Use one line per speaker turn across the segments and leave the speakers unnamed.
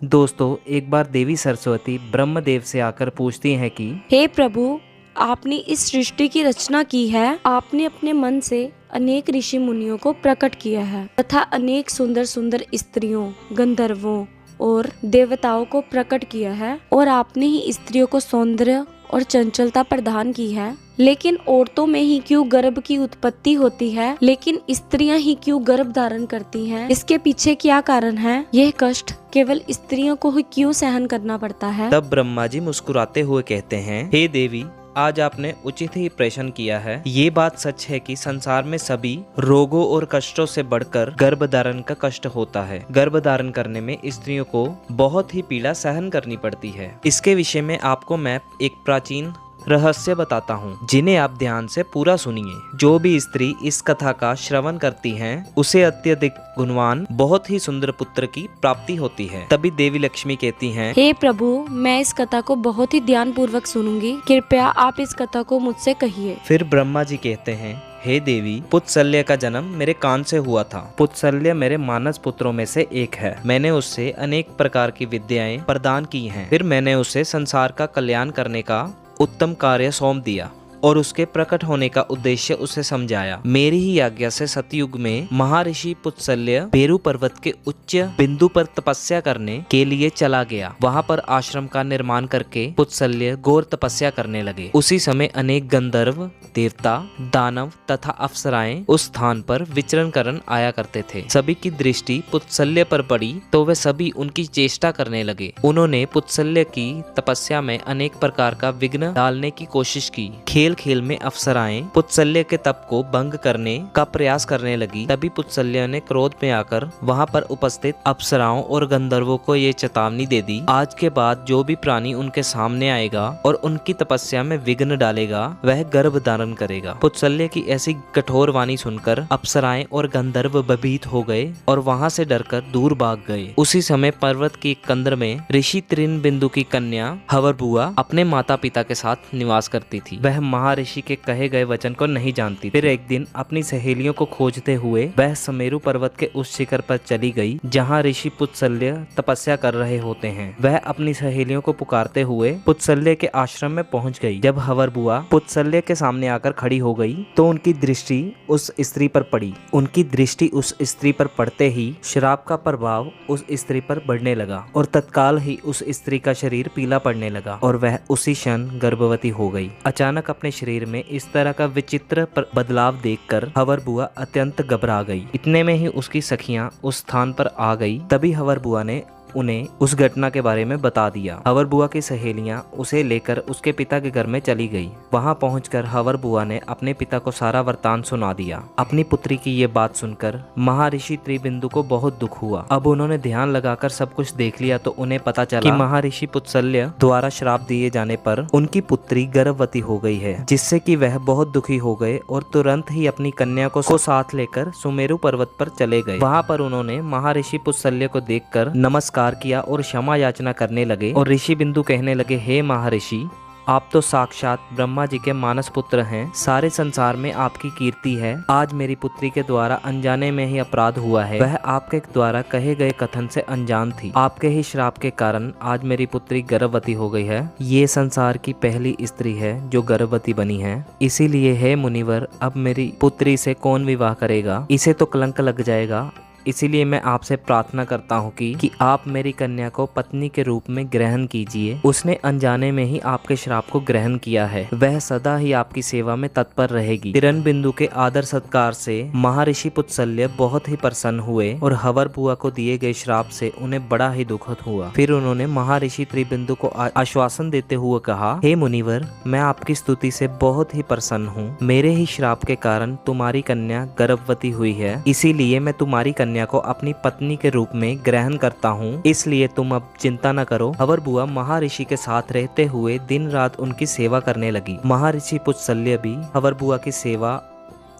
दोस्तों, एक बार देवी सरस्वती ब्रह्मदेव से आकर पूछती हैं कि
हे प्रभु, आपने इस सृष्टि की रचना की है। आपने अपने मन से अनेक ऋषि मुनियों को प्रकट किया है तथा अनेक सुंदर सुंदर स्त्रियों, गंधर्वों और देवताओं को प्रकट किया है, और आपने ही स्त्रियों को सौंदर्य और चंचलता प्रदान की है। लेकिन औरतों में ही क्यों गर्भ की उत्पत्ति होती है, लेकिन स्त्रियां ही क्यों गर्भ धारण करती हैं? इसके पीछे क्या कारण है? यह कष्ट केवल स्त्रियों को ही क्यों सहन करना पड़ता है?
तब ब्रह्मा जी मुस्कुराते हुए कहते हैं, हे देवी, आज आपने उचित ही प्रश्न किया है। ये बात सच है कि संसार में सभी रोगों और कष्टों से बढ़कर गर्भ धारण का कष्ट होता है। गर्भ धारण करने में स्त्रियों को बहुत ही पीड़ा सहन करनी पड़ती है। इसके विषय में आपको मैं एक प्राचीन रहस्य बताता हूँ, जिन्हें आप ध्यान से पूरा सुनिए। जो भी स्त्री इस कथा का श्रवण करती हैं, उसे अत्यधिक गुणवान, बहुत ही सुंदर पुत्र की प्राप्ति होती है। तभी देवी लक्ष्मी कहती हैं,
हे प्रभु, मैं इस कथा को बहुत ही ध्यान पूर्वक सुनूंगी। कृपया आप इस कथा को मुझसे कहिए।
फिर ब्रह्मा जी कहते हैं, हे देवी, पुत्सल्य का जन्म मेरे कान से हुआ था। पुत्सल्य मेरे मानस पुत्रों में से एक है। मैंने उससे अनेक प्रकार की विद्याएं प्रदान की हैं। फिर मैंने उसे संसार का कल्याण करने का उत्तम कार्य सौंप दिया और उसके प्रकट होने का उद्देश्य उसे समझाया। मेरी ही आज्ञा से सतयुग में महर्षि पुत्सल्य पेरू पर्वत के उच्च बिंदु पर तपस्या करने के लिए चला गया। वहां पर आश्रम का निर्माण करके पुत्सल्य घोर तपस्या करने लगे। उसी समय अनेक गंधर्व, देवता, दानव तथा अप्सराएं उस स्थान पर विचरण करन आया करते थे। सभी की दृष्टि पुत्सल्य पर पड़ी तो वे सभी उनकी चेष्टा करने लगे। उन्होंने पुत्सल्य की तपस्या में अनेक प्रकार का विघ्न डालने की कोशिश की। खेल खेल में अप्सराएं पुत्सल्य के तप को भंग करने का प्रयास करने लगी। तभी पुत्सल्य ने क्रोध में आकर वहां पर उपस्थित अप्सराओं और गंधर्वों को ये चेतावनी दे दी, आज के बाद जो भी प्राणी उनके सामने आएगा और उनकी तपस्या में विघ्न डालेगा, वह गर्भ धारण करेगा। पुत्सल्य की ऐसी कठोर वाणी सुनकर अप्सराएं और गंधर्व भयभीत हो गए और वहां से डरकर दूर भाग गए। उसी समय पर्वत की कंदर में ऋषि त्रिनबिंदु की कन्या हवरबुआ अपने माता पिता के साथ निवास करती थी। वह महर्षि के कहे गए वचन को नहीं जानती। फिर एक दिन अपनी सहेलियों को खोजते हुए वह सुमेरु पर्वत के उस शिखर पर चली गई, जहाँ ऋषि पुत्सल्य तपस्या कर रहे होते हैं। वह अपनी सहेलियों को पुकारते हुए पुत्सल्य के आश्रम में पहुंच गई। जब हवरबुआ पुत्सल्य के सामने आकर खड़ी हो गई तो उनकी दृष्टि उस स्त्री पर पड़ी। उनकी दृष्टि उस स्त्री पर पड़ते ही श्राप का प्रभाव उस स्त्री पर बढ़ने लगा और तत्काल ही उस स्त्री का शरीर पीला पड़ने लगा और वह उसी क्षण गर्भवती हो गई। अचानक अपने शरीर में इस तरह का विचित्र बदलाव देखकर हवरबुआ अत्यंत घबरा गई। इतने में ही उसकी सखियां उस स्थान पर आ गई। तभी हवरबुआ ने उन्हें उस घटना के बारे में बता दिया। हवरबुआ की सहेलियां उसे लेकर उसके पिता के घर में चली गई। वहां पहुंचकर हवरबुआ ने अपने पिता को सारा वृतांत सुना दिया। अपनी पुत्री की ये बात सुनकर महर्षि त्रिबिंदु को बहुत दुख हुआ। अब उन्होंने ध्यान लगाकर सब कुछ देख लिया तो उन्हें पता चला कि महर्षि पुत्सल्य द्वारा श्राप दिए जाने पर उनकी पुत्री गर्भवती हो गई है, जिससे कि वह बहुत दुखी हो गए और तुरंत ही अपनी कन्या को साथ लेकर सुमेरु पर्वत पर चले गए। वहां पर उन्होंने महर्षि पुत्सल्य को देखकर नमस्कार किया और क्षमा याचना करने लगे और ऋषि बिंदु कहने लगे, हे महर्षि, आप तो साक्षात ब्रह्मा जी के मानस पुत्र हैं। सारे संसार में आपकी कीर्ति है। आज मेरी पुत्री के द्वारा अनजाने में ही अपराध हुआ है। वह आपके द्वारा कहे गए कथन से अनजान थी। आपके ही श्राप के कारण आज मेरी पुत्री गर्भवती हो गई है। ये संसार की पहली स्त्री है जो गर्भवती बनी है। इसीलिए हे मुनिवर, अब मेरी पुत्री से कौन विवाह करेगा? इसे तो कलंक लग जाएगा। इसीलिए मैं आपसे प्रार्थना करता हूँ कि आप मेरी कन्या को पत्नी के रूप में ग्रहण कीजिए। उसने अनजाने में ही आपके श्राप को ग्रहण किया है। वह सदा ही आपकी सेवा में तत्पर रहेगी। तिरनबिंदु के आदर सत्कार से महर्षि पुत्सल्य बहुत ही प्रसन्न हुए और हवरबुआ को दिए गए श्राप से उन्हें बड़ा ही दुखद हुआ। फिर उन्होंने महर्षि त्रिबिंदु को आश्वासन देते हुए कहा, हे मुनिवर, मैं आपकी स्तुति से बहुत ही प्रसन्न हूँ। मेरे ही श्राप के कारण तुम्हारी कन्या गर्भवती हुई है। इसीलिए मैं तुम्हारी कन्या को अपनी पत्नी के रूप में ग्रहण करता हूँ। इसलिए तुम अब चिंता न करो। हवरबुआ महर्षि के साथ रहते हुए दिन रात उनकी सेवा करने लगी। महर्षि पुत्सल्य भी हवरबुआ की सेवा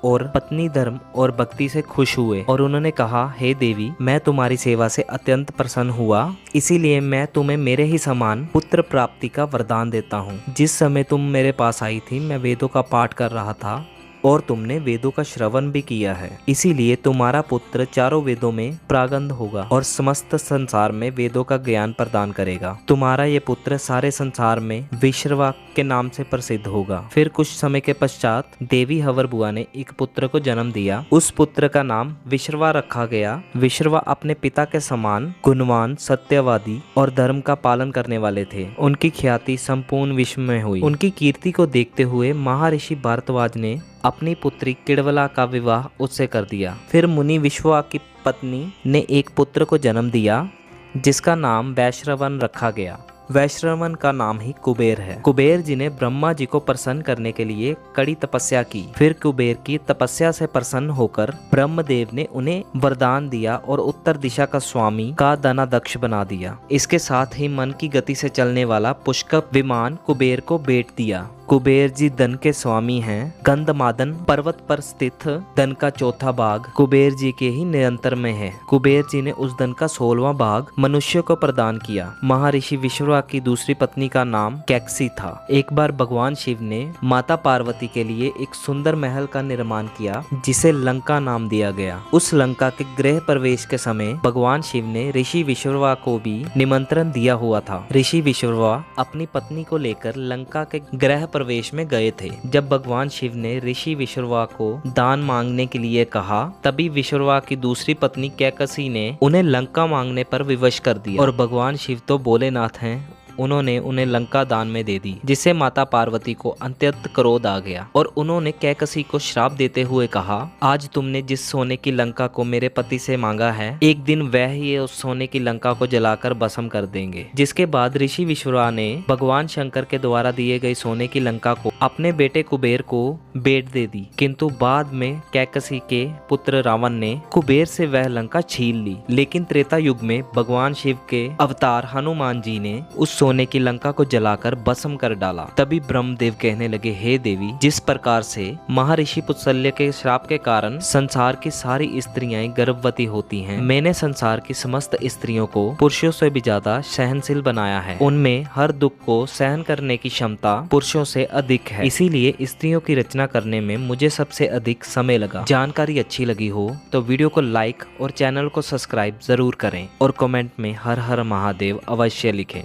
और पत्नी धर्म और भक्ति से खुश हुए और उन्होंने कहा, हे देवी, मैं तुम्हारी सेवा से अत्यंत प्रसन्न हुआ। इसीलिए मैं तुम्हें मेरे ही समान पुत्र प्राप्ति का वरदान देता हूँ। जिस समय तुम मेरे पास आई थी, मैं वेदों का पाठ कर रहा था और तुमने वेदों का श्रवण भी किया है, इसीलिए तुम्हारा पुत्र चारों वेदों में प्रागंध होगा और समस्त संसार में वेदों का ज्ञान प्रदान करेगा। तुम्हारा ये पुत्र सारे संसार में विश्रवा के नाम से प्रसिद्ध होगा। फिर कुछ समय के पश्चात देवी हवरबुआ ने एक पुत्र को जन्म दिया। उस पुत्र का नाम विश्रवा रखा गया। विश्रवा अपने पिता के समान गुणवान, सत्यवादी और धर्म का पालन करने वाले थे। उनकी ख्याति संपूर्ण विश्व में हुई। उनकी कीर्ति को देखते हुए महर्षि भारद्वाज ने अपनी पुत्री किड़वला का विवाह उससे कर दिया। फिर मुनि विश्रवा की पत्नी ने एक पुत्र को जन्म दिया जिसका नाम वैश्रवन रखा गया। वैश्रवन का नाम ही कुबेर है। कुबेर जी ने ब्रह्मा जी को प्रसन्न करने के लिए कड़ी तपस्या की। फिर कुबेर की तपस्या से प्रसन्न होकर ब्रह्मदेव ने उन्हें वरदान दिया और उत्तर दिशा का स्वामी का धनाध्यक्ष बना दिया। इसके साथ ही मन की गति से चलने वाला पुष्कप विमान कुबेर को भेंट दिया। कुबेर जी धन के स्वामी हैं। गंधमादन पर्वत पर स्थित धन का चौथा भाग कुबेर जी के ही नियंत्रण में है। कुबेर जी ने उस धन का 16वां भाग मनुष्य को प्रदान किया। महर्षि विश्रवा की दूसरी पत्नी का नाम कैकसी था। एक बार भगवान शिव ने माता पार्वती के लिए एक सुंदर महल का निर्माण किया जिसे लंका नाम दिया गया। उस लंका के गृह प्रवेश के समय भगवान शिव ने ऋषि विश्रवा को भी निमंत्रण दिया हुआ था। ऋषि विश्रवा अपनी पत्नी को लेकर लंका के गृह प्रवेश में गए थे। जब भगवान शिव ने ऋषि विश्रवा को दान मांगने के लिए कहा, तभी विश्रवा की दूसरी पत्नी कैकसी ने उन्हें लंका मांगने पर विवश कर दिया। और भगवान शिव तो भोलेनाथ हैं, उन्होंने उन्हें लंका दान में दे दी, जिससे माता पार्वती को अत्यंत क्रोध आ गया और उन्होंने कैकसी को श्राप देते हुए कहा, आज तुमने जिस सोने की लंका को मेरे पति से मांगा है, एक दिन वह ही उस सोने की लंका को जलाकर भस्म कर देंगे। जिसके बाद ऋषि विश्रवा ने भगवान शंकर के द्वारा दिए गए सोने की लंका को अपने बेटे कुबेर को भेंट दे दी। किंतु बाद में कैकसी के पुत्र रावण ने कुबेर से वह लंका छीन ली। लेकिन त्रेता युग में भगवान शिव के अवतार हनुमान जी ने उस सोने की लंका को जलाकर भस्म कर डाला। तभी ब्रह्मदेव कहने लगे, हे देवी, जिस प्रकार से महर्षि पुत्सल्य के श्राप के कारण संसार की सारी स्त्रियां गर्भवती होती हैं, मैंने संसार की समस्त स्त्रियों को पुरुषों से भी ज्यादा सहनशील बनाया है। उनमें हर दुख को सहन करने की क्षमता पुरुषों से अधिक है। इसीलिए स्त्रियों की रचना करने में मुझे सबसे अधिक समय लगा। जानकारी अच्छी लगी हो तो वीडियो को लाइक और चैनल को सब्सक्राइब जरूर करें और कमेंट में हर हर महादेव अवश्य लिखें।